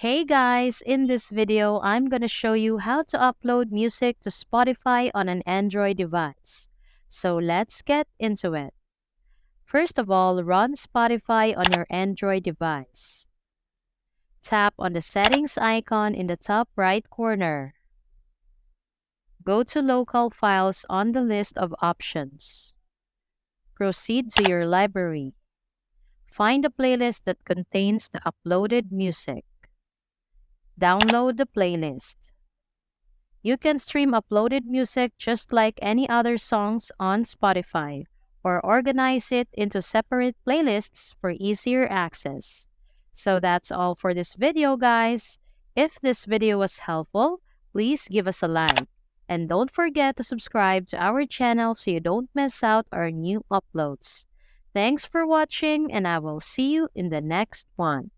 Hey guys, in this video, I'm gonna show you how to upload music to Spotify on an Android device. So let's get into it. First of all, run Spotify on your Android device. Tap on the settings icon in the top right corner. Go to local files on the list of options. Proceed to your library. Find the playlist that contains the uploaded music. Download the playlist. You can stream uploaded music just like any other songs on Spotify, or organize it into separate playlists for easier access. So that's all for this video, guys. If this video was helpful, please give us a like. And don't forget to subscribe to our channel so you don't miss out our new uploads. Thanks for watching, and I will see you in the next one.